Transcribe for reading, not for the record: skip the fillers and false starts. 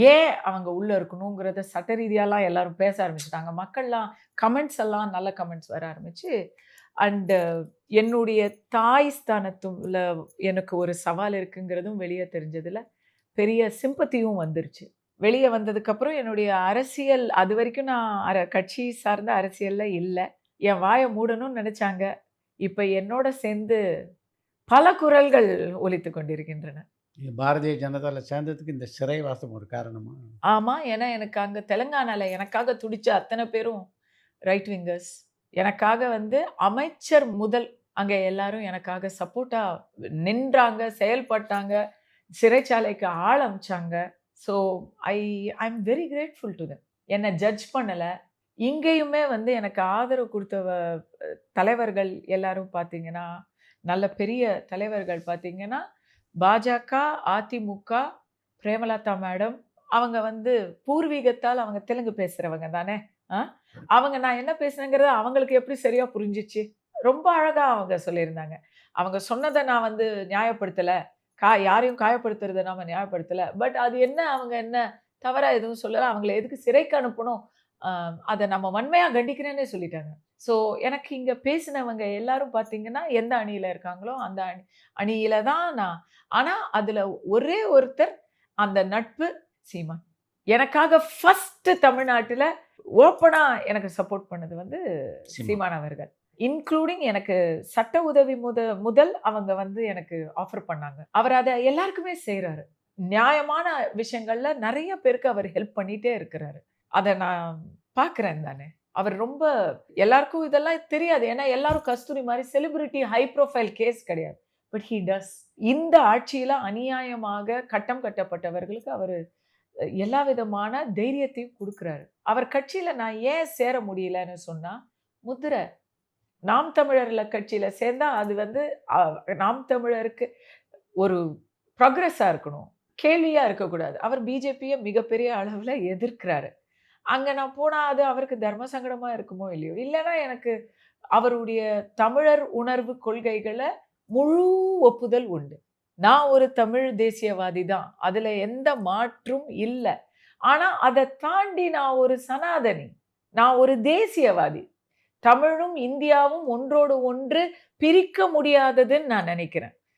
ஏன் அவங்க உள்ள இருக்கணுங்கிறத சட்ட ரீதியாலாம் எல்லாரும் பேச ஆரம்பிச்சுட்டாங்க. மக்கள்லாம் கமெண்ட்ஸ் எல்லாம் நல்ல கமெண்ட்ஸ் வர ஆரம்பிச்சு. அண்ட் என்னுடைய தாய் ஸ்தானத்துல எனக்கு ஒரு சவால் இருக்குங்கிறதும் வெளிய தெரிஞ்சதுல, பெரிய சிம்பத்தியும் வந்துருச்சு. வெளிய வந்ததுக்கப்புறம் என்னுடைய அரசியல் அதுவரைக்கும் நான் கட்சி சார்ந்த அரசியல்ல இல்ல. என் வாய மூடணும்னு நெனச்சாங்க. இப்ப என்னோட சேர்ந்து பல குரல்கள் ஒலித்துக் கொண்டிருக்கின்றன. நீங்க பாரதிய ஜனதால சேர்ந்ததுக்கு இந்த சிறைவாசம் ஒரு காரணமா? ஆமா. ஏன்னா எனக்கு அங்க தெலங்கானால எனக்காக துடிச்ச அத்தன பேரும் ரைட் விங்கர்ஸ். எனக்காக வந்து அமைச்சர் முதல் அங்க எல்லாரும் எனக்காக சப்போர்ட்டா நின்றாங்க, செயல்பட்டாங்க. சிறைச்சாலைக்கு ஆள் அனுப்பிச்சாங்க. So I I am very grateful to them. என்ன ஜட்ஜ் பண்ணல. இங்கேயுமே வந்து எனக்கு ஆதரவு குடுத்த தலைவர்கள் எல்லாரும் பார்த்தீங்கன்னா, நல்ல பெரிய தலைவர்கள் பார்த்தீங்கன்னா, பாஜக, அதிமுக, பிரேமலதா மேடம் அவங்க வந்து பூர்வீகத்தால் அவங்க தெலுங்கு பேசுறவங்க தானே! அ அவங்க நான் என்ன பேசினேங்கிறது அவங்களுக்கு எப்படி சரியா புரிஞ்சுச்சு? ரொம்ப அழகா அவங்க சொல்லியிருந்தாங்க. அவங்க சொன்னத நான் வந்து நியாயப்படுத்தல. யாரையும் காயப்படுத்துறத நாம நியாயப்படுத்தல. பட் அது என்ன அவங்க என்ன தவறா எதுவும் சொல்லல. அவங்கள எதுக்கு சிறைக்கு அனுப்பணும்? அ அத நம்ம வன்மையா கண்டிக்கிறேன்னே சொல்லிட்டாங்க. ஸோ எனக்கு இங்க பேசினவங்க எல்லாரும் பார்த்தீங்கன்னா, எந்த அணியில இருக்காங்களோ, அந்த அணியில தான் நான் ஆனா அதுல ஒரே ஒருத்தர் அந்த நட்பு சீமான். எனக்காக ஃபர்ஸ்ட் தமிழ்நாட்டுல ஓப்பனா எனக்கு சப்போர்ட் பண்ணது வந்து சீமான். சீமான் அவர்கள். இன்க்ளூடிங் எனக்கு சட்ட உதவி முதல் அவங்க வந்து எனக்கு ஆஃபர் பண்ணாங்க. அவர் அத எல்லாருக்குமே செய்றாரு. நியாயமான விஷயங்கள்ல நெறைய பேருக்கு அவர் ஹெல்ப் பண்ணிட்டே இருக்கிறாரு. அத நான் பார்க்கிறேன் தானே. அவர் ரொம்ப எல்லாருக்கும் இதெல்லாம் தெரியாது. ஏன்னா எல்லாரும் கஸ்தூரி மாரி செலிபிரிட்டி ஹை புரோஃபைல் கேஸ் கிடையாது. But he does. இந்த ஆட்சியில அநியாயமாக கட்டம் கட்டப்பட்டவர்களுக்கு அவரு எல்லா விதமான தைரியத்தையும் குடுக்குறாரு. அவர் கட்சியில நான் ஏன் சேர முடியலன்னு சொன்னா, முத்திர. நாம் தமிழர்ல கட்சியில சேர்ந்தா அது வந்து அ நாம் தமிழருக்கு ஒரு ப்ரோகிரஸா இருக்கணும். கேள்வியா இருக்கக்கூடாது. அவர் பிஜேபிய மிகப்பெரிய அளவுல எதிர்க்கிறாரு. அங்க நான் போனா அது அவருக்கு தர்ம சங்கடமா இருக்குமோ இல்லையோ! இல்லன்னா எனக்கு அவருடைய தமிழர் உணர்வு கொள்கைகள முழு ஒப்புதல் உண்டு. நான் ஒரு தமிழ் தேசியவாதி தான். அதுல எந்த மாற்றும் இல்ல. ஆனா அத தாண்டி நான் ஒரு சனாதனி. நான் ஒரு தேசியவாதி. தமிழும், இந்தியாவும் ஒன்றோடு ஒன்று பிரிக்க முடியாததுன்னு நான் நெனைக்கிறேன்.